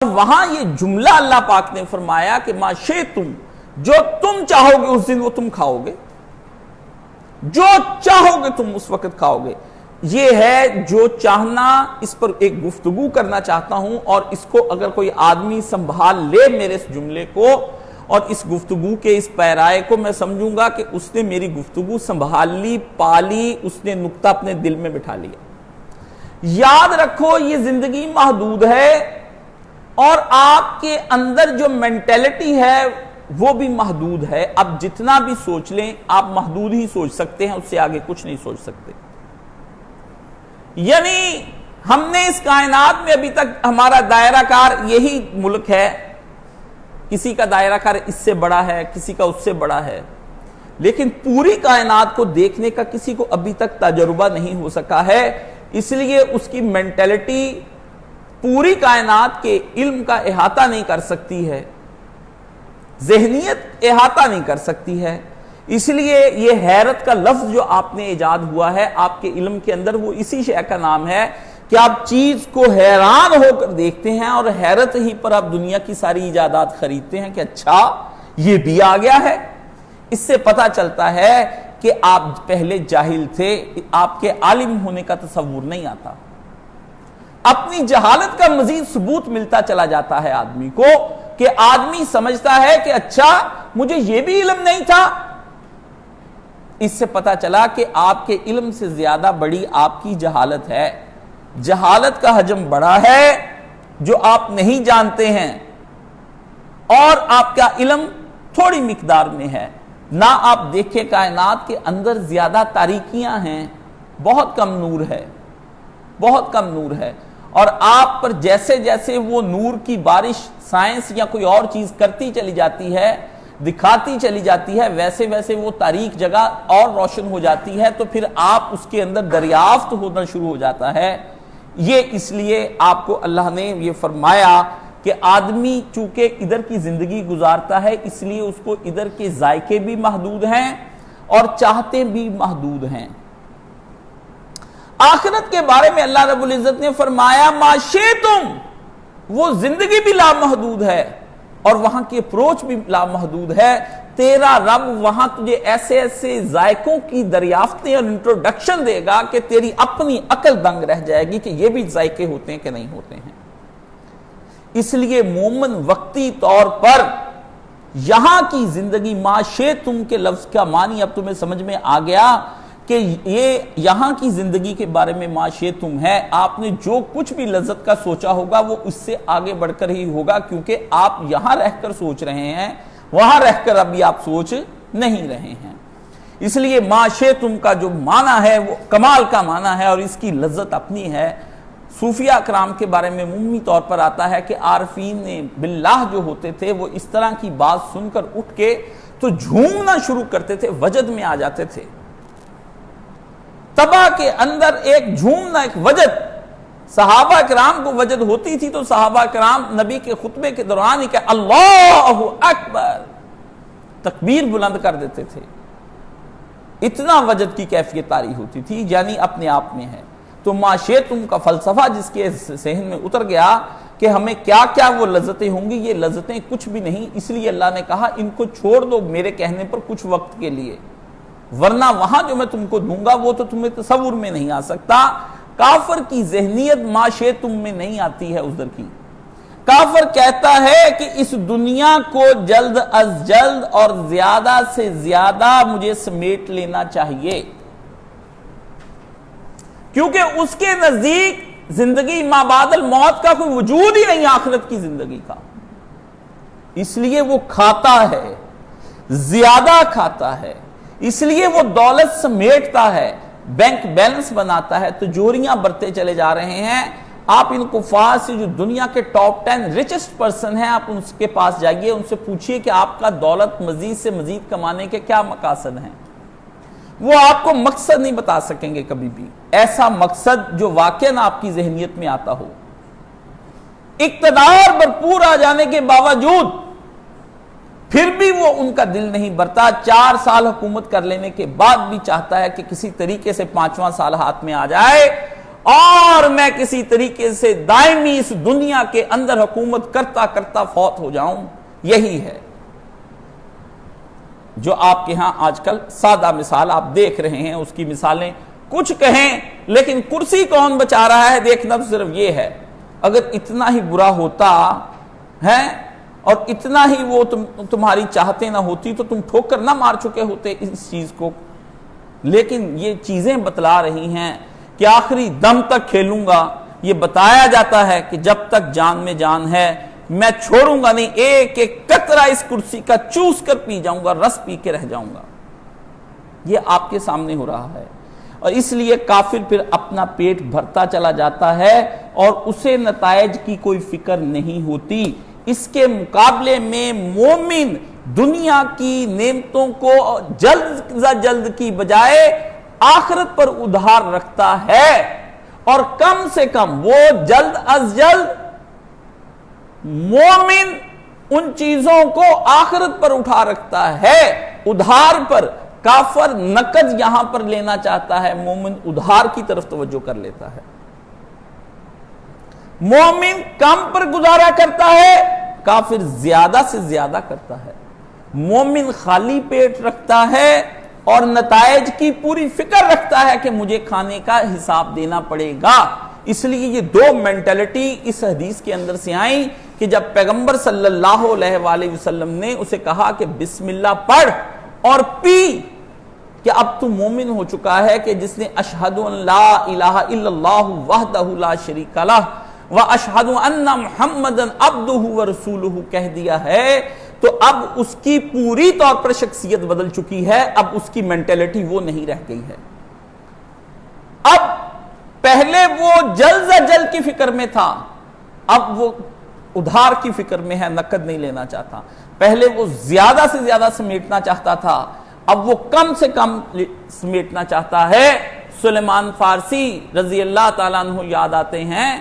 وہاں یہ جملہ اللہ پاک نے فرمایا کہ ما شئتم، جو تم چاہو گے اس دن وہ تم کھاؤ گے، جو چاہو گے تم اس وقت کھاؤ گے۔ یہ ہے جو چاہنا، اس پر ایک گفتگو کرنا چاہتا ہوں، اور اس کو اگر کوئی آدمی سنبھال لے میرے اس جملے کو اور اس گفتگو کے اس پیرائے کو، میں سمجھوں گا کہ اس نے میری گفتگو سنبھال لی، پالی، اس نے نقطہ اپنے دل میں بٹھا لیا۔ یاد رکھو یہ زندگی محدود ہے، اور آپ کے اندر جو مینٹیلٹی ہے وہ بھی محدود ہے۔ اب جتنا بھی سوچ لیں آپ محدود ہی سوچ سکتے ہیں، اس سے آگے کچھ نہیں سوچ سکتے۔ یعنی ہم نے اس کائنات میں ابھی تک ہمارا دائرہ کار یہی ملک ہے، کسی کا دائرہ کار اس سے بڑا ہے، کسی کا اس سے بڑا ہے، لیکن پوری کائنات کو دیکھنے کا کسی کو ابھی تک تجربہ نہیں ہو سکا ہے۔ اس لیے اس کی مینٹیلٹی پوری کائنات کے علم کا احاطہ نہیں کر سکتی ہے، ذہنیت احاطہ نہیں کر سکتی ہے۔ اس لیے یہ حیرت کا لفظ جو آپ نے ایجاد ہوا ہے آپ کے علم کے اندر، وہ اسی شے کا نام ہے کہ آپ چیز کو حیران ہو کر دیکھتے ہیں، اور حیرت ہی پر آپ دنیا کی ساری ایجادات خریدتے ہیں کہ اچھا یہ بھی آ گیا ہے۔ اس سے پتہ چلتا ہے کہ آپ پہلے جاہل تھے، آپ کے عالم ہونے کا تصور نہیں آتا۔ اپنی جہالت کا مزید ثبوت ملتا چلا جاتا ہے آدمی کو، کہ آدمی سمجھتا ہے کہ اچھا مجھے یہ بھی علم نہیں تھا۔ اس سے پتا چلا کہ آپ کے علم سے زیادہ بڑی آپ کی جہالت ہے۔ جہالت کا حجم بڑا ہے جو آپ نہیں جانتے ہیں، اور آپ کا علم تھوڑی مقدار میں ہے۔ نہ آپ دیکھیں کائنات کے اندر زیادہ تاریکیاں ہیں، بہت کم نور ہے، بہت کم نور ہے، اور آپ پر جیسے جیسے وہ نور کی بارش سائنس یا کوئی اور چیز کرتی چلی جاتی ہے، دکھاتی چلی جاتی ہے، ویسے ویسے وہ تاریک جگہ اور روشن ہو جاتی ہے، تو پھر آپ اس کے اندر دریافت ہونا شروع ہو جاتا ہے۔ یہ اس لیے آپ کو اللہ نے یہ فرمایا کہ آدمی چونکہ ادھر کی زندگی گزارتا ہے، اس لیے اس کو ادھر کے ذائقے بھی محدود ہیں اور چاہتے بھی محدود ہیں۔ آخرت کے بارے میں اللہ رب العزت نے فرمایا ما شئتم، وہ زندگی بھی لامحدود ہے اور وہاں کی اپروچ بھی لامحدود ہے۔ تیرا رب وہاں تجھے ایسے ایسے ذائقوں کی دریافتیں اور انٹروڈکشن دے گا کہ تیری اپنی عقل دنگ رہ جائے گی کہ یہ بھی ذائقے ہوتے ہیں کہ نہیں ہوتے ہیں۔ اس لیے مومن وقتی طور پر یہاں کی زندگی ما شئتم کے لفظ کا معنی اب تمہیں سمجھ میں آ گیا کہ یہ یہاں کی زندگی کے بارے میں ما شئتم ہے۔ آپ نے جو کچھ بھی لذت کا سوچا ہوگا وہ اس سے آگے بڑھ کر ہی ہوگا، کیونکہ آپ یہاں رہ کر سوچ رہے ہیں، وہاں رہ کر ابھی آپ سوچ نہیں رہے ہیں۔ اس لیے ما شئتم کا جو معنی ہے وہ کمال کا معنی ہے، اور اس کی لذت اپنی ہے۔ صوفیہ اکرام کے بارے میں عمومی طور پر آتا ہے کہ عارفین نے باللہ جو ہوتے تھے وہ اس طرح کی بات سن کر اٹھ کے تو جھومنا شروع کرتے تھے، وجد میں آ جاتے تھے۔ تباہ کے اندر ایک جھومنا، ایک وجد، صحابہ کرام کو وجد ہوتی تھی تو صحابہ کرام نبی کے خطبے کے دوران ہی کہ اللہ اکبر تکبیر بلند کر دیتے تھے۔ اتنا وجد کی کیفیت طاری ہوتی تھی، یعنی اپنے آپ میں ہے۔ تو ما شئتم کا فلسفہ جس کے ذہن میں اتر گیا کہ ہمیں کیا کیا وہ لذتیں ہوں گی، یہ لذتیں کچھ بھی نہیں، اس لیے اللہ نے کہا ان کو چھوڑ دو میرے کہنے پر کچھ وقت کے لیے، ورنہ وہاں جو میں تم کو دوں گا وہ تو تمہیں تصور میں نہیں آ سکتا۔ کافر کی ذہنیت ما شئتم میں نہیں آتی ہے ادھر کی۔ کافر کہتا ہے کہ اس دنیا کو جلد از جلد اور زیادہ سے زیادہ مجھے سمیٹ لینا چاہیے، کیونکہ اس کے نزدیک زندگی ما بعد الموت کا کوئی وجود ہی نہیں، آخرت کی زندگی کا۔ اس لیے وہ کھاتا ہے، زیادہ کھاتا ہے، اس لیے وہ دولت سمیٹتا ہے، بینک بیلنس بناتا ہے، تجوریاں برتے چلے جا رہے ہیں۔ آپ ان کفار سے جو دنیا کے ٹاپ 10 ریچسٹ پرسن ہیں، آپ ان کے پاس جائیے، ان سے پوچھئے کہ آپ کا دولت مزید سے مزید کمانے کے کیا مقاصد ہیں۔ وہ آپ کو مقصد نہیں بتا سکیں گے کبھی بھی، ایسا مقصد جو واقعاً آپ کی ذہنیت میں آتا ہو۔ اقتدار بھرپور آ جانے کے باوجود پھر بھی وہ ان کا دل نہیں بھرتا۔ 4 سال حکومت کر لینے کے بعد بھی چاہتا ہے کہ کسی طریقے سے 5واں سال ہاتھ میں آ جائے، اور میں کسی طریقے سے دائمی اس دنیا کے اندر حکومت کرتا کرتا فوت ہو جاؤں. یہی ہے جو آپ کے ہاں آج کل سادہ مثال آپ دیکھ رہے ہیں. اس کی مثالیں کچھ کہیں لیکن کرسی کون بچا رہا ہے دیکھنا تو صرف یہ ہے. اگر اتنا ہی برا ہوتا ہے اور اتنا ہی وہ تمہاری چاہتے نہ ہوتی تو تم ٹھوکر نہ مار چکے ہوتے اس چیز کو. لیکن یہ چیزیں بتلا رہی ہیں کہ آخری دم تک کھیلوں گا. یہ بتایا جاتا ہے کہ جب تک جان میں جان ہے میں چھوڑوں گا نہیں, ایک ایک قطرہ اس کرسی کا چوس کر پی جاؤں گا, رس پی کے رہ جاؤں گا. یہ آپ کے سامنے ہو رہا ہے. اور اس لیے کافر پھر اپنا پیٹ بھرتا چلا جاتا ہے اور اسے نتائج کی کوئی فکر نہیں ہوتی. اس کے مقابلے میں مومن دنیا کی نعمتوں کو جلد از جلد کی بجائے آخرت پر ادھار رکھتا ہے, اور کم سے کم وہ جلد از جلد مومن ان چیزوں کو آخرت پر اٹھا رکھتا ہے, ادھار پر. کافر نقد یہاں پر لینا چاہتا ہے, مومن ادھار کی طرف توجہ کر لیتا ہے. مومن کم پر گزارا کرتا ہے, کافر زیادہ سے زیادہ کرتا ہے. مومن خالی پیٹ رکھتا ہے اور نتائج کی پوری فکر رکھتا ہے کہ مجھے کھانے کا حساب دینا پڑے گا. اس لیے یہ دو مینٹلٹی اس حدیث کے اندر سے آئیں کہ جب پیغمبر صلی اللہ علیہ وآلہ وسلم نے اسے کہا کہ بسم اللہ پڑھ اور پی, کہ اب تو مومن ہو چکا ہے کہ جس نے اشہد ان لا الہ الا اللہ وحدہ لا شریک لہ واشہد ان محمدا عبدہ ورسولہ کہہ دیا ہے, تو اب اس کی پوری طور پر شخصیت بدل چکی ہے. اب اس کی مینٹلٹی وہ نہیں رہ گئی ہے. اب پہلے وہ جلد از جلد کی فکر میں تھا, اب وہ ادھار کی فکر میں ہے, نقد نہیں لینا چاہتا. پہلے وہ زیادہ سے زیادہ سمیٹنا چاہتا تھا, اب وہ کم سے کم سمیٹنا چاہتا ہے. سلیمان فارسی رضی اللہ تعالیٰ عنہ یاد آتے ہیں.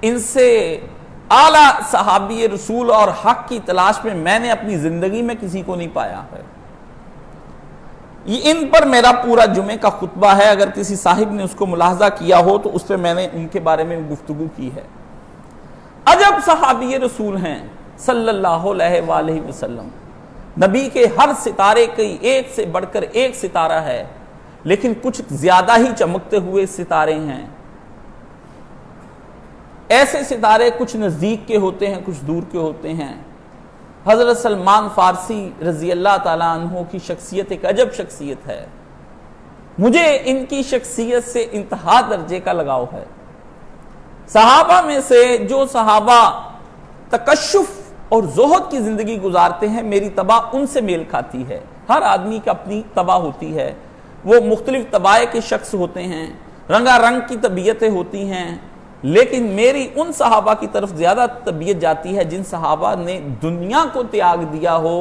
ان سے اعلیٰ صحابی رسول اور حق کی تلاش میں نے اپنی زندگی میں کسی کو نہیں پایا ہے. ان پر میرا پورا جمعے کا خطبہ ہے, اگر کسی صاحب نے اس کو ملاحظہ کیا ہو تو اس پہ میں نے ان کے بارے میں گفتگو کی ہے. عجب صحابی رسول ہیں صلی اللہ علیہ وآلہ وسلم. نبی کے ہر ستارے کی ایک سے بڑھ کر ایک ستارہ ہے, لیکن کچھ زیادہ ہی چمکتے ہوئے ستارے ہیں. ایسے ستارے کچھ نزدیک کے ہوتے ہیں, کچھ دور کے ہوتے ہیں. حضرت سلمان فارسی رضی اللہ تعالیٰ عنہ کی شخصیت ایک عجب شخصیت ہے. مجھے ان کی شخصیت سے انتہا درجے کا لگاؤ ہے. صحابہ میں سے جو صحابہ تکشف اور زہد کی زندگی گزارتے ہیں, میری طبع ان سے میل کھاتی ہے. ہر آدمی کی اپنی طبع ہوتی ہے, وہ مختلف طبائع کے شخص ہوتے ہیں, رنگا رنگ کی طبیعتیں ہوتی ہیں, لیکن میری ان صحابہ کی طرف زیادہ طبیعت جاتی ہے جن صحابہ نے دنیا کو تیاگ دیا ہو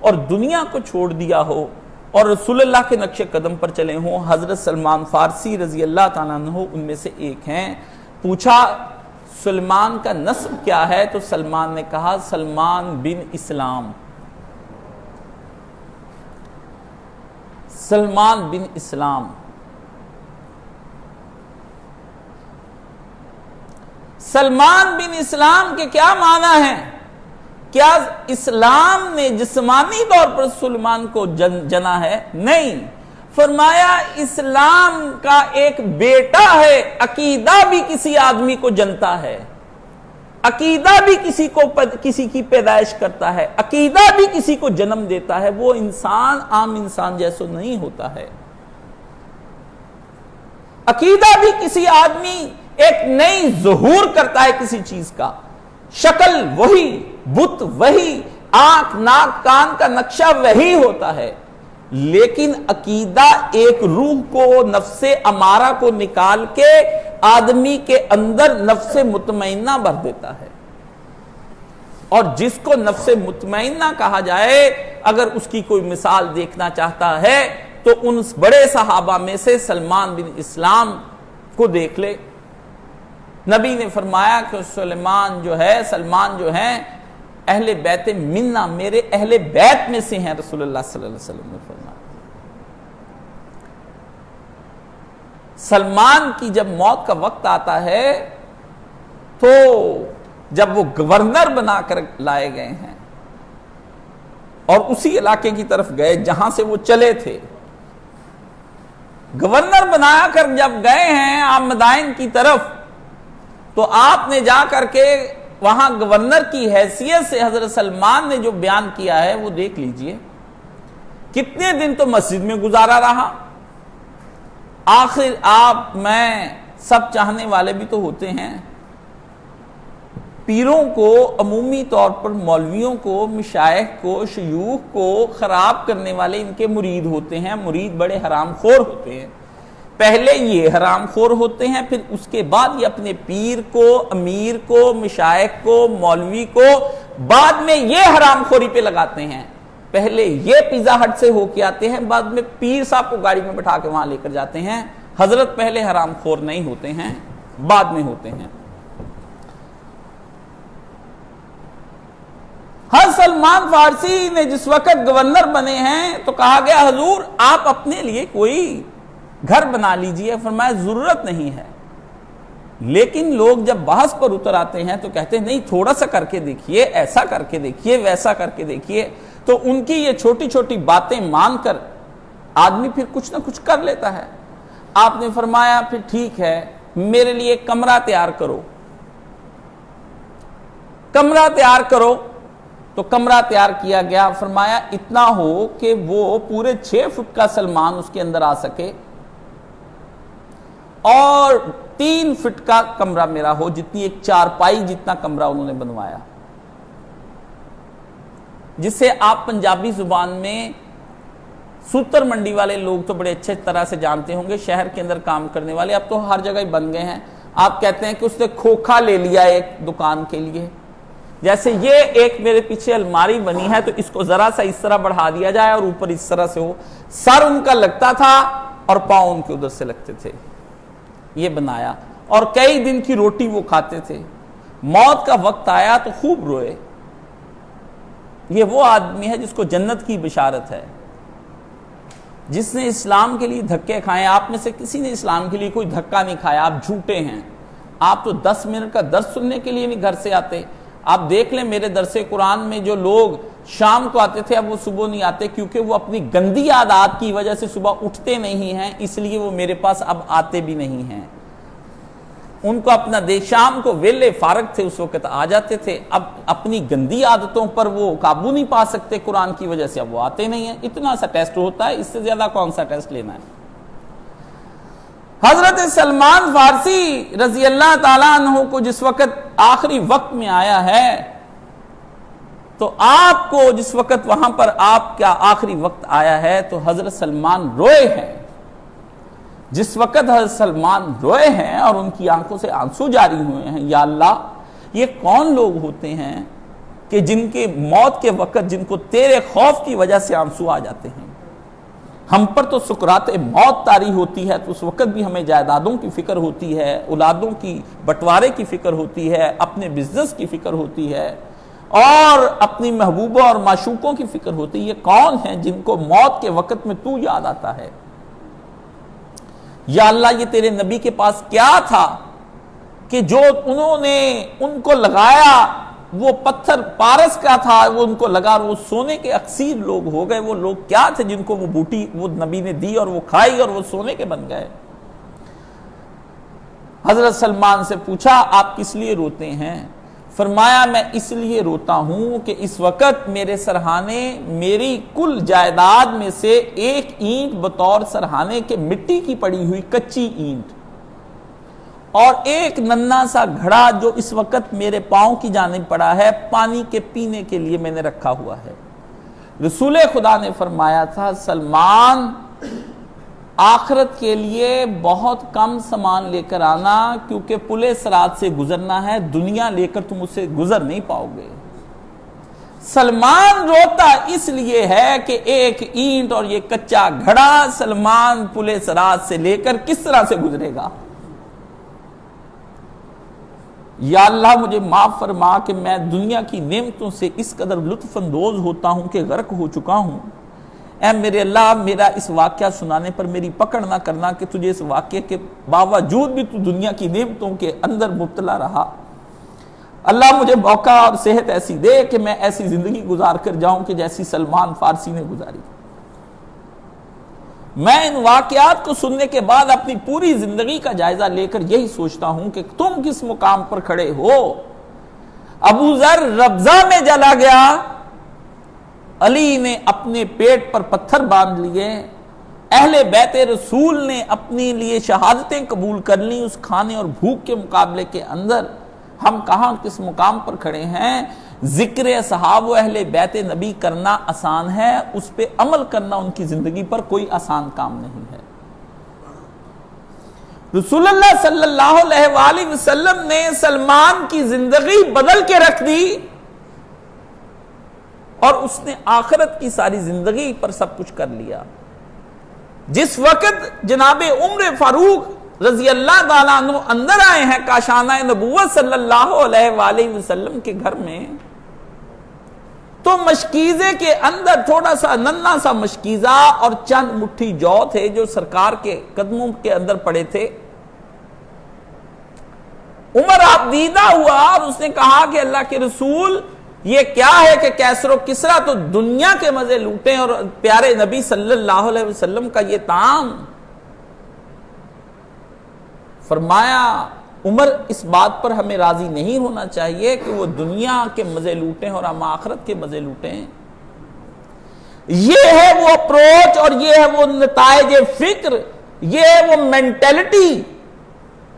اور دنیا کو چھوڑ دیا ہو اور رسول اللہ کے نقش قدم پر چلے ہوں. حضرت سلمان فارسی رضی اللہ تعالیٰ عنہ ان میں سے ایک ہیں. پوچھا سلمان کا نسب کیا ہے, تو سلمان نے کہا سلمان بن اسلام. سلمان بن اسلام. سلمان بن اسلام کے کیا معنی ہیں؟ کیا اسلام نے جسمانی طور پر سلمان کو جنا ہے؟ نہیں. فرمایا اسلام کا ایک بیٹا ہے, عقیدہ بھی کسی آدمی کو جنتا ہے, عقیدہ بھی کسی کی پیدائش کرتا ہے, عقیدہ بھی کسی کو جنم دیتا ہے. وہ انسان عام انسان جیسا نہیں ہوتا ہے. عقیدہ بھی کسی آدمی ایک نئی ظہور کرتا ہے کسی چیز کا, شکل وہی, بت وہی, آنکھ ناک کان کا نقشہ وہی ہوتا ہے, لیکن عقیدہ ایک روح کو, نفس امارہ کو نکال کے آدمی کے اندر نفس مطمئنہ بھر دیتا ہے. اور جس کو نفس مطمئنہ کہا جائے, اگر اس کی کوئی مثال دیکھنا چاہتا ہے تو ان بڑے صحابہ میں سے سلمان بن اسلام کو دیکھ لے. نبی نے فرمایا کہ سلمان جو ہے اہل بیت منا, میرے اہل بیت میں سے ہیں. رسول اللہ صلی اللہ علیہ وسلم نے فرمایا. سلمان کی جب موت کا وقت آتا ہے تو جب وہ گورنر بنا کر لائے گئے ہیں اور اسی علاقے کی طرف گئے جہاں سے وہ چلے تھے، گورنر بنا کر جب گئے ہیں آپ مدائن کی طرف، تو آپ نے جا کر کے وہاں گورنر کی حیثیت سے حضرت سلمان نے جو بیان کیا ہے وہ دیکھ لیجئے۔ کتنے دن تو مسجد میں گزارا رہا، آخر آپ میں سب چاہنے والے بھی تو ہوتے ہیں، پیروں کو، عمومی طور پر مولویوں کو، مشائخ کو، شیوخ کو خراب کرنے والے ان کے مرید ہوتے ہیں۔ مرید بڑے حرام خور ہوتے ہیں، پہلے یہ حرام خور ہوتے ہیں، پھر اس کے بعد یہ اپنے پیر کو، امیر کو، مشائخ کو، مولوی کو بعد میں یہ حرام خوری پہ لگاتے ہیں۔ پہلے یہ پیزا ہٹ سے ہو کے آتے ہیں، بعد میں پیر صاحب کو گاڑی میں بٹھا کے وہاں لے کر جاتے ہیں۔ حضرت پہلے حرام خور نہیں ہوتے ہیں، بعد میں ہوتے ہیں۔ حضرت سلمان فارسی نے جس وقت گورنر بنے ہیں تو کہا گیا حضور آپ اپنے لیے کوئی گھر بنا لیجئے، فرمایا ضرورت نہیں ہے۔ لیکن لوگ جب بحث پر اتر آتے ہیں تو کہتے ہیں نہیں تھوڑا سا کر کے دیکھیے، ایسا کر کے دیکھیے، ویسا کر کے دیکھیے، تو ان کی یہ چھوٹی چھوٹی باتیں مان کر آدمی پھر کچھ نہ کچھ کر لیتا ہے۔ آپ نے فرمایا پھر ٹھیک ہے میرے لیے کمرہ تیار کرو، کمرہ تیار کرو۔ تو کمرہ تیار کیا گیا، فرمایا اتنا ہو کہ وہ پورے 6 فٹ کا سلمان اس کے اندر آ سکے اور 3 فٹ کا کمرہ میرا ہو، جتنی ایک چارپائی جتنا کمرہ انہوں نے بنوایا، جسے آپ پنجابی زبان میں سوتر منڈی والے لوگ تو بڑے اچھے طرح سے جانتے ہوں گے، شہر کے اندر کام کرنے والے اب تو ہر جگہ ہی بن گئے ہیں۔ آپ کہتے ہیں کہ اس نے کھوکھا لے لیا ایک دکان کے لیے، جیسے یہ ایک میرے پیچھے الماری بنی ہے تو اس کو ذرا سا اس طرح بڑھا دیا جائے اور اوپر اس طرح سے ہو، سر ان کا لگتا تھا اور پاؤں ان کے ادھر سے لگتے تھے، یہ بنایا، اور کئی دن کی روٹی وہ کھاتے تھے۔ موت کا وقت آیا تو خوب روئے۔ یہ وہ آدمی ہے جس کو جنت کی بشارت ہے، جس نے اسلام کے لیے دھکے کھائے۔ آپ میں سے کسی نے اسلام کے لیے کوئی دھکا نہیں کھایا، آپ جھوٹے ہیں۔ آپ تو 10 منٹ کا درس سننے کے لیے نہیں گھر سے آتے۔ آپ دیکھ لیں میرے درس قرآن میں جو لوگ شام کو آتے تھے اب وہ صبح نہیں آتے، کیونکہ وہ اپنی گندی عادات کی وجہ سے صبح اٹھتے نہیں ہیں، اس لیے وہ میرے پاس اب آتے بھی نہیں ہیں۔ ان کو اپنا شام کو ویلے فارغ تھے اس وقت آ جاتے تھے، اب اپنی گندی عادتوں پر وہ قابو نہیں پا سکتے قرآن کی وجہ سے، اب وہ آتے نہیں ہیں۔ اتنا سا ٹیسٹ ہوتا ہے، اس سے زیادہ کون سا ٹیسٹ لینا ہے۔ حضرت سلمان فارسی رضی اللہ تعالیٰ عنہ کو جس وقت آخری وقت میں آیا ہے تو آپ کو جس وقت وہاں پر آپ کا آخری وقت آیا ہے تو حضرت سلمان روئے ہیں۔ جس وقت حضرت سلمان روئے ہیں اور ان کی آنکھوں سے آنسو جاری ہوئے ہیں، یا اللہ یہ کون لوگ ہوتے ہیں کہ جن کے موت کے وقت جن کو تیرے خوف کی وجہ سے آنسو آ جاتے ہیں۔ ہم پر تو سکرات موت طاری ہوتی ہے تو اس وقت بھی ہمیں جائیدادوں کی فکر ہوتی ہے، اولادوں کی بٹوارے کی فکر ہوتی ہے، اپنے بزنس کی فکر ہوتی ہے اور اپنی محبوبوں اور معشوقوں کی فکر ہوتی ہے۔ یہ کون ہیں جن کو موت کے وقت میں تو یاد آتا ہے؟ یا اللہ یہ تیرے نبی کے پاس کیا تھا کہ جو انہوں نے ان کو لگایا، وہ پتھر پارس کا تھا، وہ ان کو لگا اور وہ سونے کے اکثیر لوگ ہو گئے۔ وہ لوگ کیا تھے جن کو وہ بوٹی وہ نبی نے دی اور وہ کھائی اور وہ سونے کے بن گئے؟ حضرت سلمان سے پوچھا آپ کس لیے روتے ہیں؟ فرمایا میں اس لیے روتا ہوں کہ اس وقت میرے سرہانے میری کل جائیداد میں سے 1 اینٹ بطور سرہانے کے مٹی کی پڑی ہوئی کچی اینٹ اور 1 ننھا سا گھڑا جو اس وقت میرے پاؤں کی جانب پڑا ہے، پانی کے پینے کے لیے میں نے رکھا ہوا ہے۔ رسول خدا نے فرمایا تھا سلمان آخرت کے لیے بہت کم سامان لے کر آنا، کیونکہ پلے صراط سے گزرنا ہے، دنیا لے کر تم اسے گزر نہیں پاؤ گے۔ سلمان روتا اس لیے ہے کہ 1 اینٹ اور یہ کچا گھڑا سلمان پلے صراط سے لے کر کس طرح سے گزرے گا۔ یا اللہ مجھے معاف فرما کہ میں دنیا کی نعمتوں سے اس قدر لطف اندوز ہوتا ہوں کہ غرق ہو چکا ہوں۔ اے میرے اللہ میرا اس واقعہ سنانے پر میری پکڑ نہ کرنا کہ تجھے اس واقعے کے باوجود بھی تو دنیا کی نعمتوں کے اندر مبتلا رہا. اللہ مجھے موقع اور صحت ایسی دے کہ میں ایسی زندگی گزار کر جاؤں کہ جیسی سلمان فارسی نے گزاری. میں ان واقعات کو سننے کے بعد اپنی پوری زندگی کا جائزہ لے کر یہی سوچتا ہوں کہ تم کس مقام پر کھڑے ہو. ابو ذر ربضہ میں جلا گیا، علی نے اپنے پیٹ پر پتھر باندھ لیے، اہل بیت رسول نے اپنے لیے شہادتیں قبول کر لیں اس کھانے اور بھوک کے مقابلے کے اندر. ہم کہاں کس مقام پر کھڑے ہیں؟ ذکر اصحاب و اہل بیت نبی کرنا آسان ہے، اس پہ عمل کرنا ان کی زندگی پر کوئی آسان کام نہیں ہے. رسول اللہ صلی اللہ علیہ وآلہ وسلم نے سلمان کی زندگی بدل کے رکھ دی اور اس نے آخرت کی ساری زندگی پر سب کچھ کر لیا. جس وقت جناب عمر فاروق رضی اللہ تعالیٰ عنہ اندر آئے ہیں کاشانہ نبوت صلی اللہ علیہ وآلہ وسلم کے گھر میں، تو مشکیزے کے اندر تھوڑا سا ننھا سا مشکیزہ اور چند مٹھی جو تھے جو سرکار کے قدموں کے اندر پڑے تھے. عمر آپ دیدہ ہوا اور اس نے کہا کہ اللہ کے رسول یہ کیا ہے کہ کیسر و کسرا تو دنیا کے مزے لوٹیں اور پیارے نبی صلی اللہ علیہ وسلم کا یہ طعام. فرمایا عمر اس بات پر ہمیں راضی نہیں ہونا چاہیے کہ وہ دنیا کے مزے لوٹیں اور ہم آخرت کے مزے لوٹیں. یہ ہے وہ اپروچ اور یہ ہے وہ نتائج فکر، یہ ہے وہ مینٹلٹی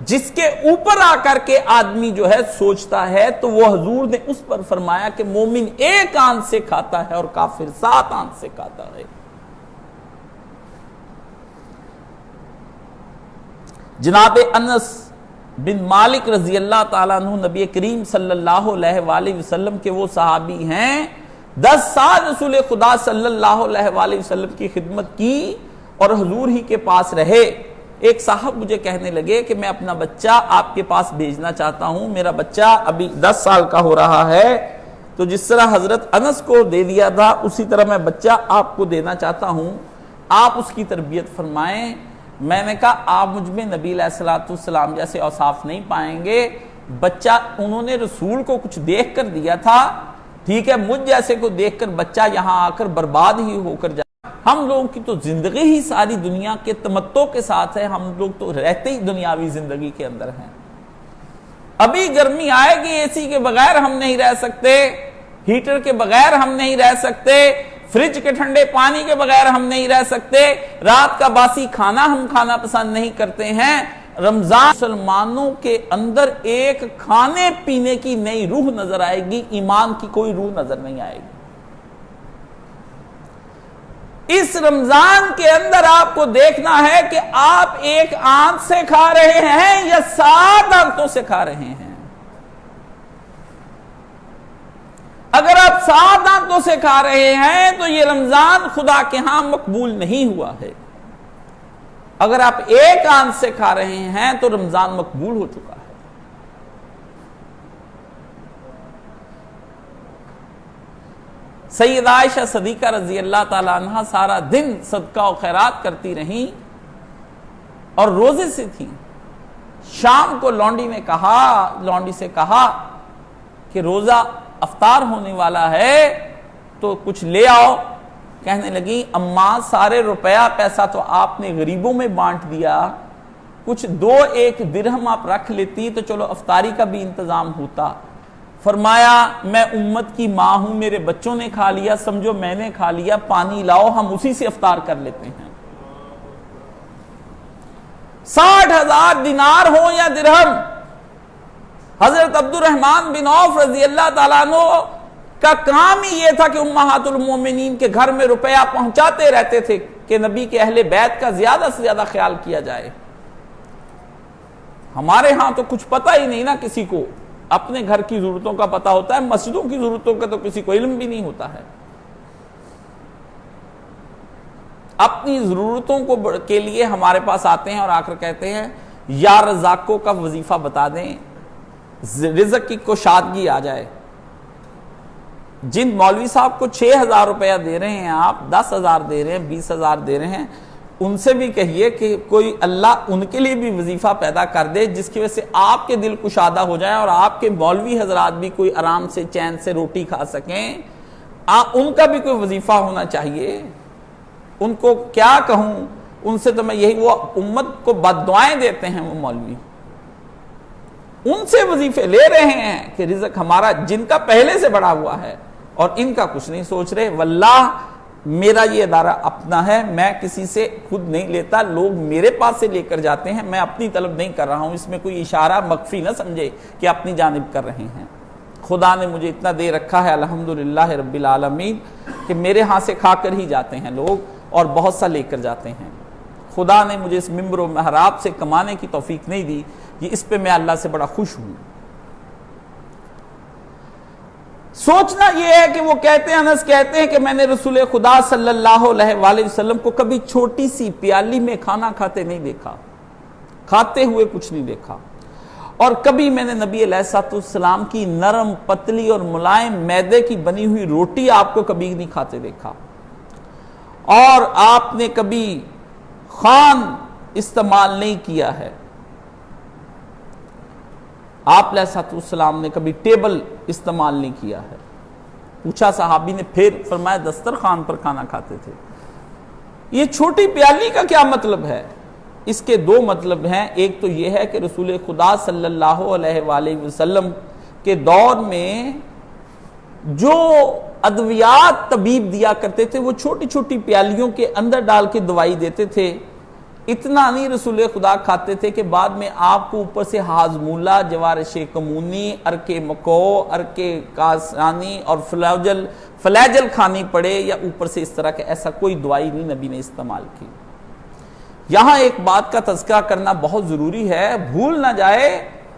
جس کے اوپر آ کر کے آدمی جو ہے سوچتا ہے. تو وہ حضور نے اس پر فرمایا کہ مومن ایک آنکھ سے کھاتا ہے اور کافر 7 آنکھ سے کھاتا ہے. جناب انس بن مالک رضی اللہ تعالیٰ عنہ نبی کریم صلی اللہ علیہ وآلہ وسلم کے وہ صحابی ہیں، 10 سال رسول خدا صلی اللہ علیہ وآلہ وسلم کی خدمت کی اور حضور ہی کے پاس رہے. ایک صاحب مجھے کہنے لگے کہ میں اپنا بچہ آپ کے پاس بھیجنا چاہتا ہوں، میرا بچہ ابھی 10 سال کا ہو رہا ہے، تو جس طرح حضرت انس کو دے دیا تھا اسی طرح میں بچہ آپ کو دینا چاہتا ہوں، آپ اس کی تربیت فرمائیں. میں نے کہا آپ مجھ میں نبی علیہ الصلوۃ والسلام جیسے اوصاف نہیں پائیں گے. بچہ انہوں نے رسول کو کچھ دیکھ کر دیا تھا، ٹھیک ہے، مجھ جیسے کو دیکھ کر بچہ یہاں آ کر برباد ہی ہو کر جائے. ہم لوگوں کی تو زندگی ہی ساری دنیا کے تمتع کے ساتھ ہے، ہم لوگ تو رہتے ہی دنیاوی زندگی کے اندر ہیں. ابھی گرمی آئے گی، اے سی کے بغیر ہم نہیں رہ سکتے، ہیٹر کے بغیر ہم نہیں رہ سکتے، فریج کے ٹھنڈے پانی کے بغیر ہم نہیں رہ سکتے، رات کا باسی کھانا ہم کھانا پسند نہیں کرتے ہیں. رمضان مسلمانوں کے اندر ایک کھانے پینے کی نئی روح نظر آئے گی، ایمان کی کوئی روح نظر نہیں آئے گی. اس رمضان کے اندر آپ کو دیکھنا ہے کہ آپ ایک آنکھ سے کھا رہے ہیں یا 7 آنکھوں سے کھا رہے ہیں. اگر آپ 7 آنکھوں سے کھا رہے ہیں تو یہ رمضان خدا کے ہاں مقبول نہیں ہوا ہے. اگر آپ ایک آنکھ سے کھا رہے ہیں تو رمضان مقبول ہو چکا ہے. سیدہ عائشہ صدیقہ رضی اللہ تعالیٰ عنہ سارا دن صدقہ و خیرات کرتی رہیں اور روزے سے تھیں. شام کو لونڈی سے کہا کہ روزہ افطار ہونے والا ہے تو کچھ لے آؤ. کہنے لگی اماں سارے روپیہ پیسہ تو آپ نے غریبوں میں بانٹ دیا، کچھ 2-1 درہم آپ رکھ لیتی تو چلو افطاری کا بھی انتظام ہوتا. فرمایا میں امت کی ماں ہوں، میرے بچوں نے کھا لیا، سمجھو میں نے کھا لیا، پانی لاؤ ہم اسی سے افطار کر لیتے ہیں. 60,000 دینار ہو یا درہم، حضرت عبد الرحمن بن عوف رضی اللہ تعالیٰ عنہ کا کام ہی یہ تھا کہ امہات المومنین کے گھر میں روپیہ پہنچاتے رہتے تھے کہ نبی کے اہل بیت کا زیادہ سے زیادہ خیال کیا جائے. ہمارے ہاں تو کچھ پتہ ہی نہیں نا کسی کو، اپنے گھر کی ضرورتوں کا پتہ ہوتا ہے، مسجدوں کی ضرورتوں کا تو کسی کو علم بھی نہیں ہوتا ہے. اپنی ضرورتوں کے لیے ہمارے پاس آتے ہیں اور آ کر کہتے ہیں یا رزاقوں کا وظیفہ بتا دیں، رزق کی کشادگی آ جائے. جن مولوی صاحب کو 6,000 روپیہ دے رہے ہیں آپ، 10,000 دے رہے ہیں، 20,000 دے رہے ہیں، ان سے بھی کہیے کہ کوئی اللہ ان کے لیے بھی وظیفہ پیدا کر دے جس کی وجہ سے آپ کے دل کشادہ ہو جائیں اور آپ کے مولوی حضرات بھی کوئی آرام سے چین سے روٹی کھا سکیں۔ ان کا بھی کوئی وظیفہ ہونا چاہیے۔ ان کو کیا کہوں، ان سے تو میں یہی، وہ امت کو بد دعائیں دیتے ہیں وہ مولوی، ان سے وظیفے لے رہے ہیں کہ رزق ہمارا جن کا پہلے سے بڑا ہوا ہے، اور ان کا کچھ نہیں سوچ رہے۔ واللہ میرا یہ ادارہ اپنا ہے، میں کسی سے خود نہیں لیتا، لوگ میرے پاس سے لے کر جاتے ہیں، میں اپنی طلب نہیں کر رہا ہوں۔ اس میں کوئی اشارہ مخفی نہ سمجھے کہ اپنی جانب کر رہے ہیں۔ خدا نے مجھے اتنا دے رکھا ہے الحمدللہ رب العالمین کہ میرے ہاں سے کھا کر ہی جاتے ہیں لوگ اور بہت سا لے کر جاتے ہیں۔ خدا نے مجھے اس ممبر و محراب سے کمانے کی توفیق نہیں دی، یہ اس پہ میں اللہ سے بڑا خوش ہوں۔ سوچنا یہ ہے کہ وہ کہتے ہیں، انس کہتے ہیں کہ میں نے رسول خدا صلی اللہ علیہ وآلہ وسلم کو کبھی چھوٹی سی پیالی میں کھانا کھاتے نہیں دیکھا، کھاتے ہوئے کچھ نہیں دیکھا، اور کبھی میں نے نبی علیہ السلام کی نرم پتلی اور ملائم میدے کی بنی ہوئی روٹی آپ کو کبھی نہیں کھاتے دیکھا، اور آپ نے کبھی خوان استعمال نہیں کیا ہے، آپ علیہ السلام نے کبھی ٹیبل استعمال نہیں کیا ہے۔ پوچھا صحابی نے، پھر فرمایا دسترخوان پر کھانا کھاتے تھے۔ یہ چھوٹی پیالی کا کیا مطلب ہے؟ اس کے دو مطلب ہیں۔ ایک تو یہ ہے کہ رسول خدا صلی اللہ علیہ وآلہ وسلم کے دور میں جو ادویات طبیب دیا کرتے تھے وہ چھوٹی چھوٹی پیالیوں کے اندر ڈال کے دوائی دیتے تھے۔ اتنا نہیں رسول خدا کھاتے تھے کہ بعد میں آپ کو اوپر سے ہاضمولہ، جوارش کمونی، ارک مکو، ارک کاسانی اور فلیجل کھانی پڑے، یا اوپر سے اس طرح کے ایسا کوئی دوائی نہیں نبی نے استعمال کی۔ یہاں ایک بات کا تذکرہ کرنا بہت ضروری ہے، بھول نہ جائے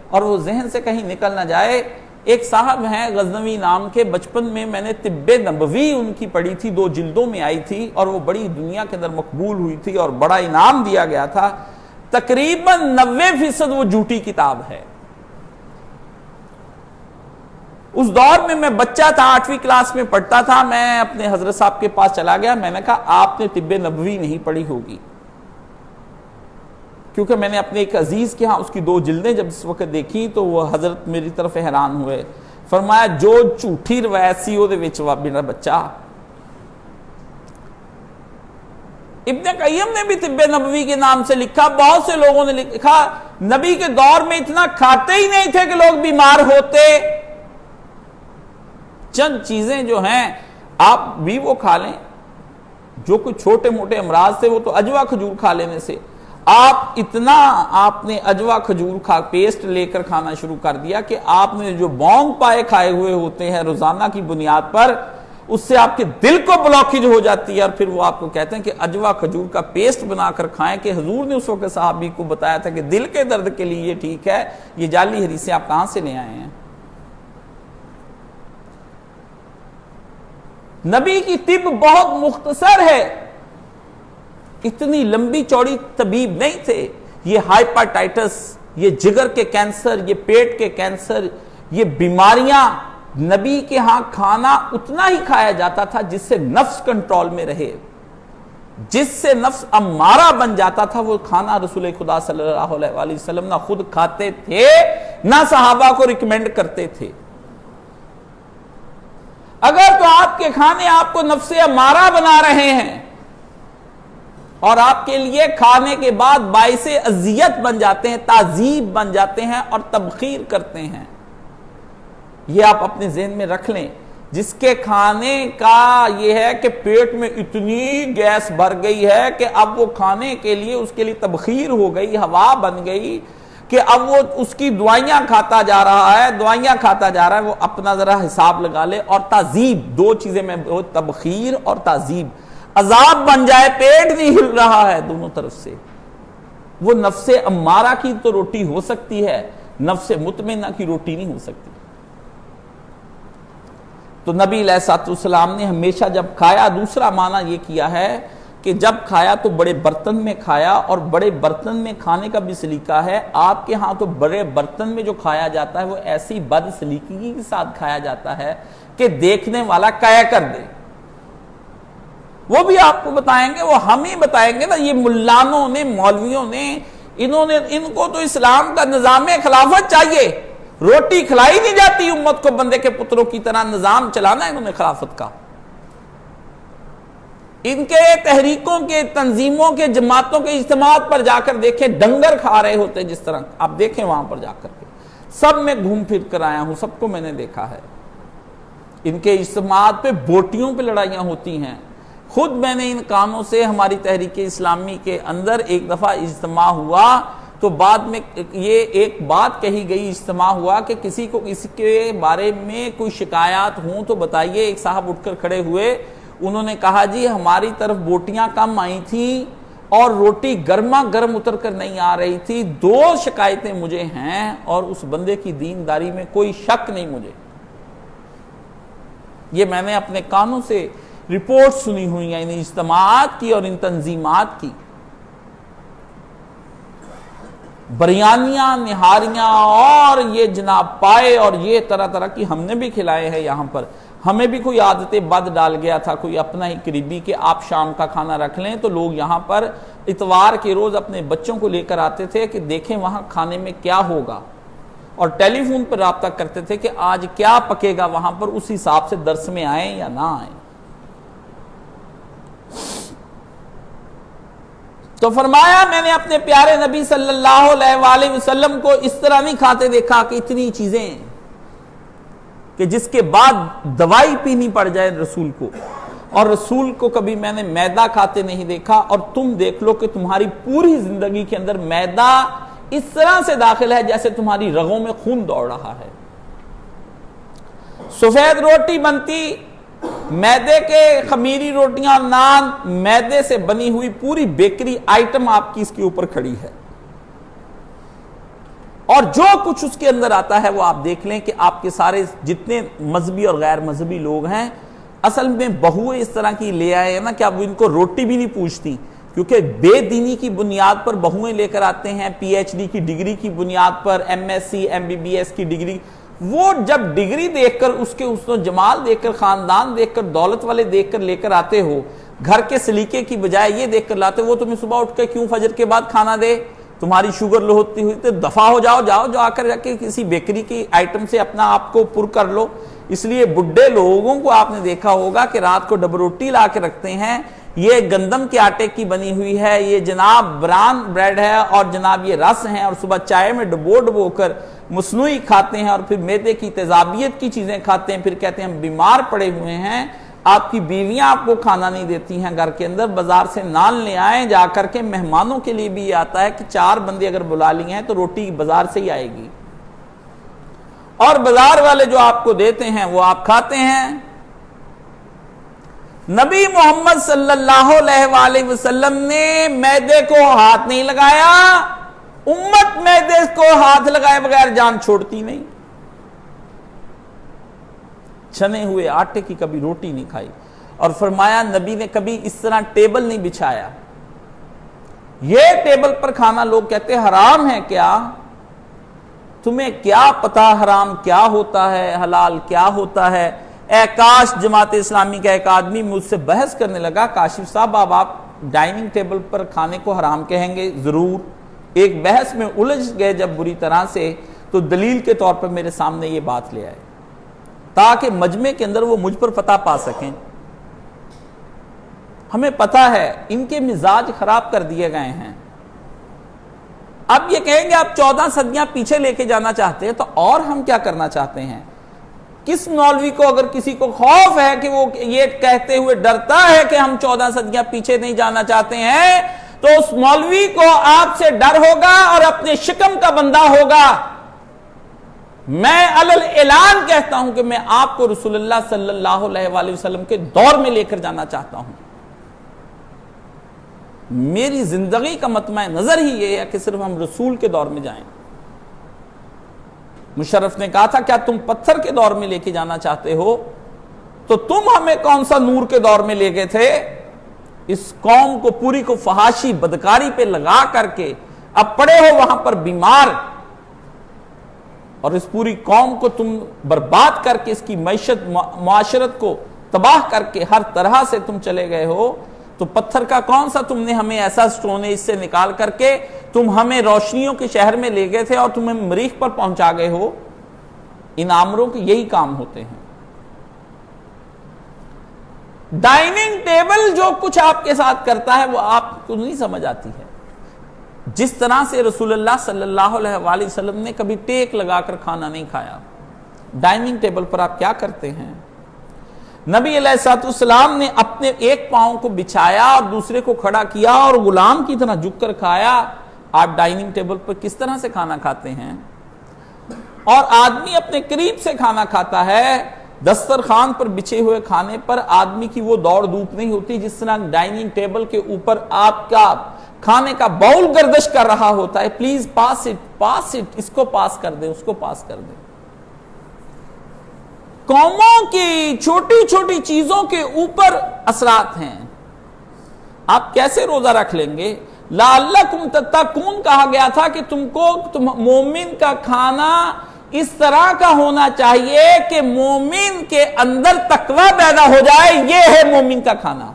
اور وہ ذہن سے کہیں نکل نہ جائے۔ ایک صاحب ہیں غزنوی نام کے، بچپن میں میں نے طب نبوی ان کی پڑھی تھی، 2 جلدوں میں آئی تھی، اور وہ بڑی دنیا کے اندر مقبول ہوئی تھی اور بڑا انعام دیا گیا تھا۔ تقریباً 90% وہ جھوٹی کتاب ہے۔ اس دور میں بچہ تھا، 8ویں کلاس میں پڑھتا تھا، میں اپنے حضرت صاحب کے پاس چلا گیا، میں نے کہا آپ نے طب نبوی نہیں پڑھی ہوگی، کیونکہ میں نے اپنے ایک عزیز کے ہاں اس کی 2 جلدیں جب اس وقت دیکھی تو وہ حضرت میری طرف حیران ہوئے۔ فرمایا جو جھوٹی روایت سی وہ دے وچ میرا بچہ۔ ابن قیم نے بھی طب نبوی کے نام سے لکھا، بہت سے لوگوں نے لکھا، نبی کے دور میں اتنا کھاتے ہی نہیں تھے کہ لوگ بیمار ہوتے۔ چند چیزیں جو ہیں آپ بھی وہ کھا لیں، جو کچھ چھوٹے موٹے امراض تھے وہ تو اجوا کھجور کھا لینے سے، آپ نے اجوا کھجور پیسٹ لے کر کھانا شروع کر دیا کہ آپ نے جو بونگ پائے کھائے ہوئے ہوتے ہیں روزانہ کی بنیاد پر، اس سے آپ کے دل کو بلاکیج ہو جاتی ہے، اور پھر وہ آپ کو کہتے ہیں کہ اجوا کھجور کا پیسٹ بنا کر کھائیں، کہ حضور نے اس وقت صحابی کو بتایا تھا کہ دل کے درد کے لیے یہ ٹھیک ہے۔ یہ جعلی حدیثیں آپ کہاں سے لے آئے ہیں؟ نبی کی طب بہت مختصر ہے، اتنی لمبی چوڑی طبیب نہیں تھے۔ یہ ہائپاٹائٹس، یہ جگر کے کینسر، یہ پیٹ کے کینسر، یہ بیماریاں، نبی کے ہاں کھانا اتنا ہی کھایا جاتا تھا جس سے نفس کنٹرول میں رہے، جس سے نفس امارہ بن جاتا تھا، وہ کھانا رسول خدا صلی اللہ علیہ وآلہ وسلم نہ خود کھاتے تھے نہ صحابہ کو ریکمینڈ کرتے تھے۔ اگر تو آپ کے کھانے آپ کو نفس امارہ بنا رہے ہیں اور آپ کے لیے کھانے کے بعد باعث اذیت بن جاتے ہیں، تعذیب بن جاتے ہیں اور تبخیر کرتے ہیں، یہ آپ اپنے ذہن میں رکھ لیں۔ جس کے کھانے کا یہ ہے کہ پیٹ میں اتنی گیس بھر گئی ہے کہ اب وہ کھانے کے لیے اس کے لیے تبخیر ہو گئی، ہوا بن گئی، کہ اب وہ اس کی دوائیاں کھاتا جا رہا ہے، وہ اپنا ذرا حساب لگا لے۔ اور تعذیب، 2 چیزیں میں، تبخیر اور تعذیب، عذاب بن جائے، پیٹ نہیں ہل رہا ہے دونوں طرف سے، وہ نفس امارہ کی تو روٹی ہو سکتی ہے، نفس مطمئنہ کی روٹی نہیں ہو سکتی۔ تو نبی علیہ السلام نے ہمیشہ جب کھایا، دوسرا معنی یہ کیا ہے کہ کہ جب کھایا تو بڑے برتن میں کھایا، اور بڑے برتن میں کھانے کا بھی سلیقہ ہے۔ آپ کے ہاں تو بڑے برتن میں جو کھایا جاتا ہے وہ ایسی بد سلیقگی کے ساتھ کھایا جاتا ہے کہ دیکھنے والا قے کر دے۔ وہ بھی آپ کو بتائیں گے، وہ ہم ہی بتائیں گے نا۔ یہ ملانوں نے، مولویوں نے، ان کو تو اسلام کا نظام خلافت چاہیے۔ روٹی کھلائی نہیں جاتی امت کو، بندے کے پتروں کی طرح نظام چلانا ہے انہوں نے خلافت کا۔ ان کے تحریکوں کے، تنظیموں کے، جماعتوں کے اجتماعات پر جا کر دیکھیں، ڈنگر کھا رہے ہوتے جس طرح، آپ دیکھیں وہاں پر جا کر کے۔ سب میں گھوم پھر کر آیا ہوں، سب کو میں نے دیکھا ہے۔ ان کے اجتماعات پہ بوٹیوں پہ لڑائیاں ہوتی ہیں۔ خود میں نے ان کانوں سے ہماری تحریک اسلامی کے اندر ایک دفعہ اجتماع ہوا تو بعد میں یہ ایک بات کہی گئی، اجتماع ہوا کہ کسی کو اس کے بارے میں کوئی شکایات ہوں تو بتائیے۔ ایک صاحب اٹھ کر کھڑے ہوئے، انہوں نے کہا جی ہماری طرف بوٹیاں کم آئی تھیں اور روٹی گرما گرم اتر کر نہیں آ رہی تھی۔ 2 شکایتیں مجھے ہیں اور اس بندے کی دینداری میں کوئی شک نہیں مجھے۔ یہ میں نے اپنے کانوں سے رپورٹ سنی ہوئی ہیں ان اجتماعات کی اور ان تنظیمات کی۔ بریانیاں، نہاریاں اور یہ جناب پائے اور یہ طرح طرح کی ہم نے بھی کھلائے ہیں یہاں پر۔ ہمیں بھی کوئی عادت بد ڈال گیا تھا کوئی اپنا ہی قریبی کہ آپ شام کا کھانا رکھ لیں، تو لوگ یہاں پر اتوار کے روز اپنے بچوں کو لے کر آتے تھے کہ دیکھیں وہاں کھانے میں کیا ہوگا، اور ٹیلی فون پر رابطہ کرتے تھے کہ آج کیا پکے گا وہاں پر، اس حساب سے درس میں آئیں یا نہ آئیں۔ تو فرمایا میں نے اپنے پیارے نبی صلی اللہ علیہ وآلہ وسلم کو اس طرح نہیں کھاتے دیکھا کہ اتنی چیزیں کہ جس کے بعد دوائی پینی پڑ جائے رسول کو، اور رسول کو کبھی میں نے میدہ کھاتے نہیں دیکھا۔ اور تم دیکھ لو کہ تمہاری پوری زندگی کے اندر میدہ اس طرح سے داخل ہے جیسے تمہاری رگوں میں خون دوڑ رہا ہے۔ سفید روٹی بنتی، میدے کے خمیری روٹیاں، نان، میدے سے بنی ہوئی پوری بیکری آئٹم آپ کی اس کے اوپر کھڑی ہے، اور جو کچھ اس کے اندر آتا ہے وہ آپ دیکھ لیں کہ آپ کے سارے جتنے مذہبی اور غیر مذہبی لوگ ہیں اصل میں بہویں اس طرح کی لے آئے ہیں نا کہ اب ان کو روٹی بھی نہیں پوچھتی، کیونکہ بے دینی کی بنیاد پر بہویں لے کر آتے ہیں، پی ایچ ڈی کی ڈگری کی بنیاد پر، M S C, M B B S کی ڈگری۔ وہ جب ڈگری دیکھ کر، اس کے حسن و جمال دیکھ کر، خاندان دیکھ کر، دولت والے دیکھ کر لے کر آتے ہو، گھر کے سلیقے کی بجائے یہ دیکھ کر لاتے ہو وہ تمہیں صبح اٹھ کے کیوں فجر کے بعد کھانا دے، تمہاری شوگر لو ہوتی ہوئی تو دفع ہو جاؤ، جاؤ جو آ کر جا کے کسی بیکری کی آئٹم سے اپنا آپ کو پر کر لو۔ اس لیے بڈھے لوگوں کو آپ نے دیکھا ہوگا کہ رات کو ڈب روٹی لا کے رکھتے ہیں، یہ گندم کے آٹے کی بنی ہوئی ہے، یہ جناب بران بریڈ ہے، اور جناب یہ رس ہیں، اور صبح چائے میں ڈبو کر مصنوعی کھاتے ہیں، اور پھر معدے کی تیزابیت کی چیزیں کھاتے ہیں، پھر کہتے ہیں ہم بیمار پڑے ہوئے ہیں۔ آپ کی بیویاں آپ کو کھانا نہیں دیتی ہیں گھر کے اندر، بازار سے نان لے آئیں جا کر کے۔ مہمانوں کے لیے بھی یہ آتا ہے کہ 4 بندے اگر بلا لی ہیں تو روٹی بازار سے ہی آئے گی، اور بازار والے جو آپ کو دیتے ہیں وہ آپ کھاتے ہیں۔ نبی محمد صلی اللہ علیہ وآلہ وسلم نے میدے کو ہاتھ نہیں لگایا، امت میدے کو ہاتھ لگائے بغیر جان چھوڑتی نہیں۔ چھنے ہوئے آٹے کی کبھی روٹی نہیں کھائی، اور فرمایا نبی نے کبھی اس طرح ٹیبل نہیں بچھایا۔ یہ ٹیبل پر کھانا لوگ کہتے ہیں حرام ہے کیا؟ تمہیں کیا پتا حرام کیا ہوتا ہے، حلال کیا ہوتا ہے؟ اے کاش جماعت اسلامی کا ایک آدمی مجھ سے بحث کرنے لگا، کاشف صاحب اب آپ ڈائننگ ٹیبل پر کھانے کو حرام کہیں گے؟ ضرور۔ ایک بحث میں الجھ گئے جب بری طرح سے، تو دلیل کے طور پر میرے سامنے یہ بات لے آئے تاکہ مجمع کے اندر وہ مجھ پر فتح پا سکیں۔ ہمیں پتہ ہے ان کے مزاج خراب کر دیے گئے ہیں۔ اب یہ کہیں گے آپ 14 صدیاں پیچھے لے کے جانا چاہتے ہیں، تو اور ہم کیا کرنا چاہتے ہیں؟ کس مولوی کو اگر کسی کو خوف ہے کہ وہ یہ کہتے ہوئے ڈرتا ہے کہ ہم 14 صدیاں پیچھے نہیں جانا چاہتے ہیں، تو اس مولوی کو آپ سے ڈر ہوگا اور اپنے شکم کا بندہ ہوگا۔ میں علل اعلان کہتا ہوں کہ میں آپ کو رسول اللہ صلی اللہ علیہ وآلہ وسلم کے دور میں لے کر جانا چاہتا ہوں۔ میری زندگی کا مطمع نظر ہی یہ ہے کہ صرف ہم رسول کے دور میں جائیں۔ مشرف نے کہا تھا کیا تم پتھر کے دور میں لے کے جانا چاہتے ہو؟ تو تم ہمیں کون سا نور کے دور میں لے گئے تھے؟ اس قوم کو پوری کو فحاشی بدکاری پہ لگا کر کے اب پڑے ہو وہاں پر بیمار، اور اس پوری قوم کو تم برباد کر کے اس کی معیشت معاشرت کو تباہ کر کے ہر طرح سے تم چلے گئے ہو، تو پتھر کا کون سا تم نے ہمیں ایسا سٹون ہے اس سے نکال کر کے تم ہمیں روشنیوں کے شہر میں لے گئے تھے اور تمہیں مریخ پر پہنچا گئے ہو؟ ان آمروں کے یہی کام ہوتے ہیں۔ ڈائننگ ٹیبل جو کچھ آپ کے ساتھ کرتا ہے وہ آپ کو نہیں سمجھ آتی ہے۔ جس طرح سے رسول اللہ صلی اللہ علیہ وآلہ وسلم نے کبھی ٹیک لگا کر کھانا نہیں کھایا، ڈائننگ ٹیبل پر آپ کیا کرتے ہیں؟ نبی علیہ الصلوۃ والسلام نے اپنے ایک پاؤں کو بچھایا اور دوسرے کو کھڑا کیا اور غلام کی طرح جھک کر کھایا۔ آپ ڈائننگ ٹیبل پر کس طرح سے کھانا کھاتے ہیں؟ اور آدمی اپنے قریب سے کھانا کھاتا ہے، دسترخوان پر بچھے ہوئے کھانے پر آدمی کی وہ دوڑ دھوپ نہیں ہوتی جس طرح ڈائننگ ٹیبل کے اوپر آپ کا کھانے کا باؤل گردش کر رہا ہوتا ہے۔ پلیز پاس اٹ، اس کو پاس کر دیں، اس کو پاس کر دیں۔ قوموں کی چھوٹی چھوٹی چیزوں کے اوپر اثرات ہیں۔ آپ کیسے روزہ رکھ لیں گے؟ لعلکم تتقون کہا گیا تھا کہ تم مومن کا کھانا اس طرح کا ہونا چاہیے کہ مومن کے اندر تقوی پیدا ہو جائے، یہ ہے مومن کا کھانا۔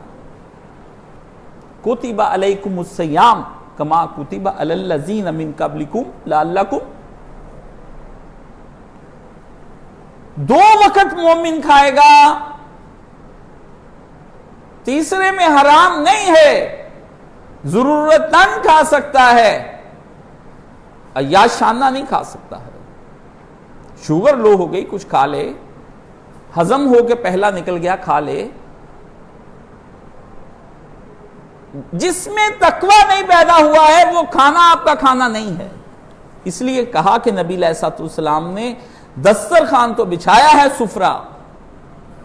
کتب علیکم الصیام کما کتب علی الذین من قبلکم لعلکم۔ دو وقت مومن کھائے گا، تیسرے میں حرام نہیں ہے، ضرورتاً کھا سکتا ہے، عیاشانہ نہیں کھا سکتا ہے۔ شوگر لو ہو گئی کچھ کھا لے، ہضم ہو کے پہلا نکل گیا کھا لے۔ جس میں تقوی نہیں پیدا ہوا ہے وہ کھانا آپ کا کھانا نہیں ہے۔ اس لیے کہا کہ نبی علیہ الصلوۃ والسلام نے دسترخوان تو بچھایا ہے سفرہ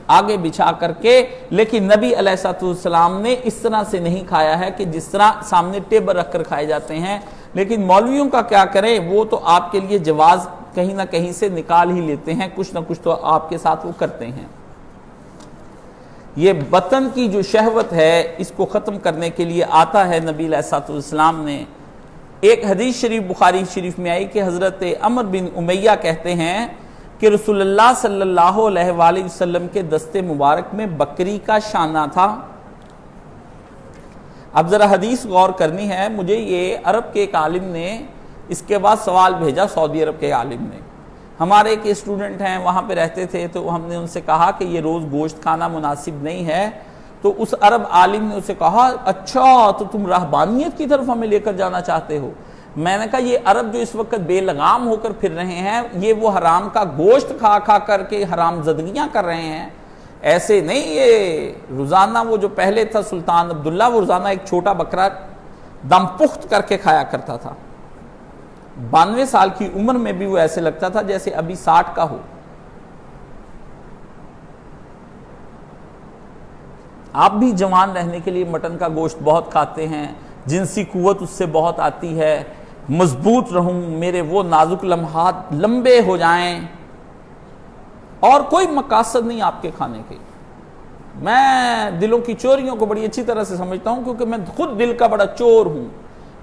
آگے بچھا کر کے، لیکن نبی علیہ الصلوۃ والسلام نے اس طرح سے نہیں کھایا ہے کہ جس طرح سامنے ٹیبل رکھ کر کھائے جاتے ہیں۔ لیکن مولویوں کا کیا کریں، وہ تو آپ کے لیے جواز کہیں نہ کہیں سے نکال ہی لیتے ہیں، کچھ نہ کچھ تو آپ کے ساتھ وہ کرتے ہیں۔ یہ بطن کی جو شہوت ہے اس کو ختم کرنے کے لیے آتا ہے نبی علیہ الصلوۃ والسلام نے۔ ایک حدیث شریف بخاری شریف میں آئی کہ حضرت عمر بن امیہ کہتے ہیں کہ رسول اللہ صلی اللہ علیہ وآلہ وسلم کے دست مبارک میں بکری کا شانہ تھا۔ اب ذرا حدیث غور کرنی ہے۔ مجھے یہ عرب کے ایک عالم نے اس کے بعد سوال بھیجا، سعودی عرب کے عالم نے۔ ہمارے ایک اسٹوڈنٹ ہیں وہاں پہ رہتے تھے، تو ہم نے ان سے کہا کہ یہ روز گوشت کھانا مناسب نہیں ہے، تو اس عرب عالم نے اسے کہا اچھا تو تم رہبانیت کی طرف ہمیں لے کر جانا چاہتے ہو۔ میں نے کہا یہ عرب جو اس وقت بے لگام ہو کر پھر رہے ہیں، یہ وہ حرام کا گوشت کھا کھا کر کے حرام زدگیاں کر رہے ہیں، ایسے نہیں۔ یہ روزانہ وہ جو پہلے تھا سلطان عبداللہ، وہ روزانہ ایک چھوٹا بکرا دم پخت کر کے کھایا کرتا تھا۔ 92 سال کی عمر میں بھی وہ ایسے لگتا تھا جیسے ابھی 60 کا ہو۔ آپ بھی جوان رہنے کے لیے مٹن کا گوشت بہت کھاتے ہیں، جنسی قوت اس سے بہت آتی ہے، مضبوط رہوں، میرے وہ نازک لمحات لمبے ہو جائیں، اور کوئی مقاصد نہیں آپ کے کھانے کے۔ میں دلوں کی چوریوں کو بڑی اچھی طرح سے سمجھتا ہوں، کیونکہ میں خود دل کا بڑا چور ہوں۔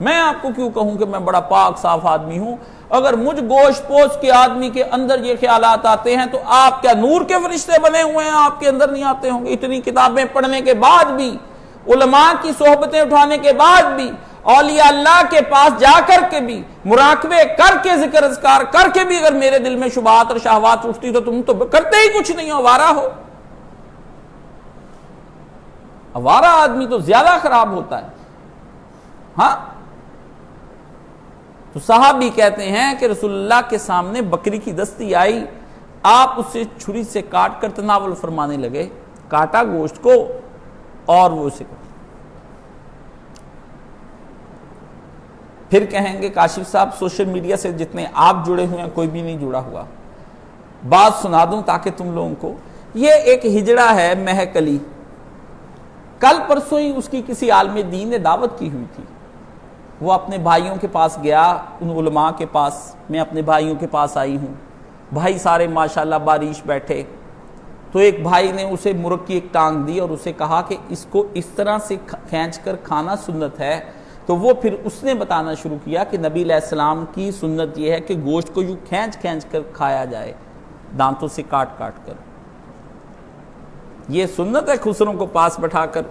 میں آپ کو کیوں کہوں کہ میں بڑا پاک صاف آدمی ہوں؟ اگر مجھ گوشت پوش کے آدمی کے اندر یہ خیالات آتے ہیں تو آپ کیا نور کے فرشتے بنے ہوئے ہیں آپ کے اندر نہیں آتے ہوں گے؟ اتنی کتابیں پڑھنے کے بعد بھی، علماء کی صحبتیں اٹھانے کے بعد بھی، اولیاء اللہ کے پاس جا کر کے بھی، مراقبے کر کے، ذکر اذکار کر کے بھی، اگر میرے دل میں شبہات اور شہوات اٹھتی تو تم تو کرتے ہی کچھ نہیں ہو، آوارہ ہو۔ آوارہ آدمی تو زیادہ خراب ہوتا ہے۔ ہاں، تو صحابی کہتے ہیں کہ رسول اللہ کے سامنے بکری کی دستی آئی، آپ اسے چھری سے کاٹ کر تناول فرمانے لگے، کاٹا گوشت کو اور وہ اسے پھر کہیں گے کاشف صاحب سوشل میڈیا سے جتنے آپ جڑے ہوئے ہیں کوئی بھی نہیں جڑا ہوا۔ بات سنا دوں تاکہ تم لوگوں کو، یہ ایک ہجڑا ہے مہک علی، کل پرسوں ہی اس کی کسی عالم دین نے دعوت کی ہوئی تھی۔ وہ اپنے بھائیوں کے پاس گیا، ان علماء کے پاس، میں اپنے بھائیوں کے پاس آئی ہوں، بھائی سارے ماشاءاللہ بارش بیٹھے، تو ایک بھائی نے اسے مرغ کی ایک ٹانگ دی اور اسے کہا کہ اس کو اس طرح سے کھینچ کر کھانا سنت ہے. تو وہ پھر اس نے بتانا شروع کیا کہ نبی علیہ السلام کی سنت یہ ہے کہ گوشت کو یوں کھینچ کھینچ کر کھایا جائے، دانتوں سے کاٹ کاٹ کر. یہ سنت ہے خسروں کو پاس بٹھا کر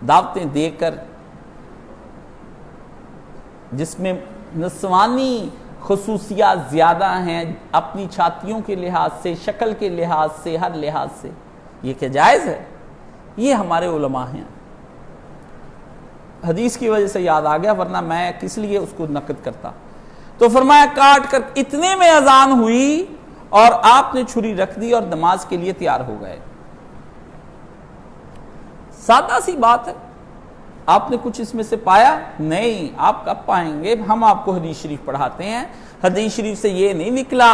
دعوتیں دے کر، جس میں نسوانی خصوصیات زیادہ ہیں اپنی چھاتیوں کے لحاظ سے، شکل کے لحاظ سے، ہر لحاظ سے. یہ کیا جائز ہے؟ یہ ہمارے علماء ہیں. حدیث کی وجہ سے یاد آ گیا، ورنہ میں کس لیے اس کو نقد کرتا. تو فرمایا کاٹ کر. اتنے میں اذان ہوئی اور آپ نے چھری رکھ دی اور نماز کے لیے تیار ہو گئے. سادہ سی بات ہے. آپ نے کچھ اس میں سے پایا؟ نہیں. آپ کب پائیں گے؟ ہم آپ کو حدیث شریف پڑھاتے ہیں. حدیث شریف سے یہ نہیں نکلا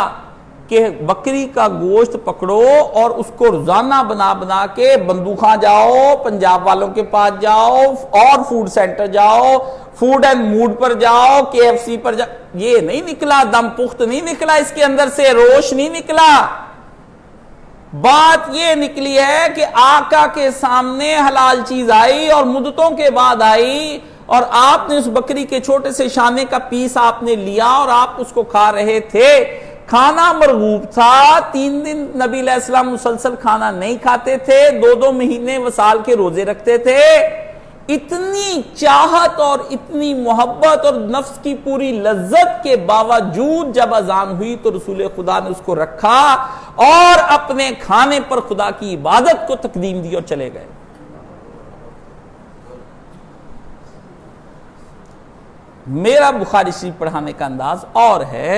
کہ بکری کا گوشت پکڑو اور اس کو روزانہ بنا بنا کے بندوخاں جاؤ، پنجاب والوں کے پاس جاؤ اور فوڈ سینٹر جاؤ، فوڈ اینڈ موڈ پر جاؤ، KFC پر جاؤ. یہ نہیں نکلا. دم پخت نہیں نکلا. اس کے اندر سے روش نہیں نکلا. بات یہ نکلی ہے کہ آقا کے سامنے حلال چیز آئی اور مدتوں کے بعد آئی، اور آپ نے اس بکری کے چھوٹے سے شانے کا پیس آپ نے لیا اور آپ اس کو کھا رہے تھے. کھانا مرغوب تھا. 3 دن نبی علیہ السلام مسلسل کھانا نہیں کھاتے تھے. 2 مہینے وصال کے روزے رکھتے تھے. اتنی چاہت اور اتنی محبت اور نفس کی پوری لذت کے باوجود جب اذان ہوئی تو رسول خدا نے اس کو رکھا اور اپنے کھانے پر خدا کی عبادت کو تقدیم دی اور چلے گئے. میرا بخاری شریف پڑھانے کا انداز اور ہے،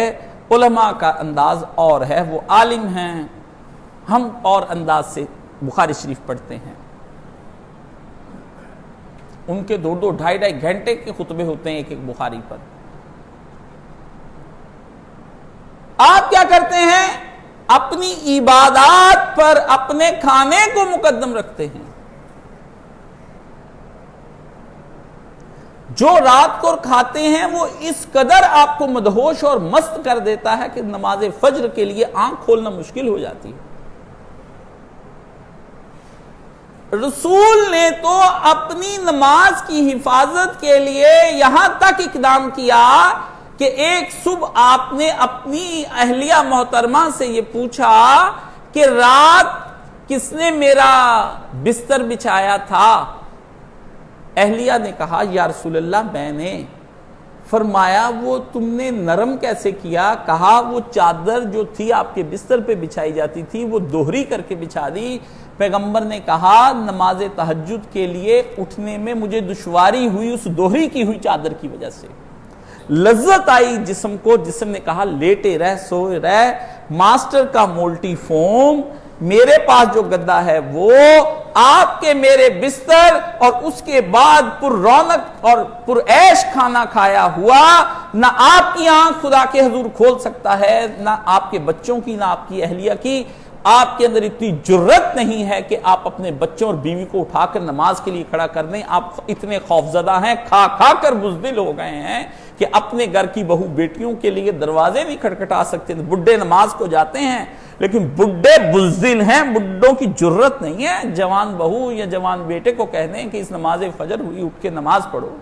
علماء کا انداز اور ہے. وہ عالم ہیں، ہم اور انداز سے بخاری شریف پڑھتے ہیں. ان کے 2 2.5 گھنٹے کے خطبے ہوتے ہیں ایک بخاری پر. آپ کیا کرتے ہیں؟ اپنی عبادات پر اپنے کھانے کو مقدم رکھتے ہیں. جو رات کو کھاتے ہیں وہ اس قدر آپ کو مدہوش اور مست کر دیتا ہے کہ نماز فجر کے لیے آنکھ کھولنا مشکل ہو جاتی ہے. رسول نے تو اپنی نماز کی حفاظت کے لیے یہاں تک اقدام کیا کہ ایک صبح آپ نے اپنی اہلیہ محترمہ سے یہ پوچھا کہ رات کس نے میرا بستر بچھایا تھا؟ اہلیہ نے کہا یا رسول اللہ میں نے. فرمایا وہ تم نے نرم کیسے کیا؟ کہا وہ چادر جو تھی آپ کے بستر پہ بچھائی جاتی تھی وہ دوہری کر کے بچھا دی. پیغمبر نے کہا نماز تہجد کے لیے اٹھنے میں مجھے دشواری ہوئی اس دوہری کی ہوئی چادر کی وجہ سے. لذت آئی جسم کو. جسم نے کہا لیٹے رہ، سوئے رہ. ماسٹر کا مولٹی فوم، میرے پاس جو گدا ہے وہ، آپ کے میرے بستر، اور اس کے بعد پر رونق اور پر عیش کھانا کھایا ہوا. نہ آپ کی آنکھ خدا کے حضور کھول سکتا ہے، نہ آپ کے بچوں کی، نہ آپ کی اہلیہ کی. آپ کے اندر اتنی جرت نہیں ہے کہ آپ اپنے بچوں اور بیوی کو اٹھا کر نماز کے لیے کھڑا کر دیں. آپ اتنے خوفزدہ ہیں، کھا کھا کر بزدل ہو گئے ہیں کہ اپنے گھر کی بہو بیٹیوں کے لیے دروازے نہیں کھٹکھٹا سکتے. بڈھے نماز کو جاتے ہیں لیکن بڈھے بزدل ہیں، بڈھوں کی جرت نہیں ہے جوان بہو یا جوان بیٹے کو کہہ دیں کہ اس نماز فجر ہوئی، اٹھ کے نماز پڑھو.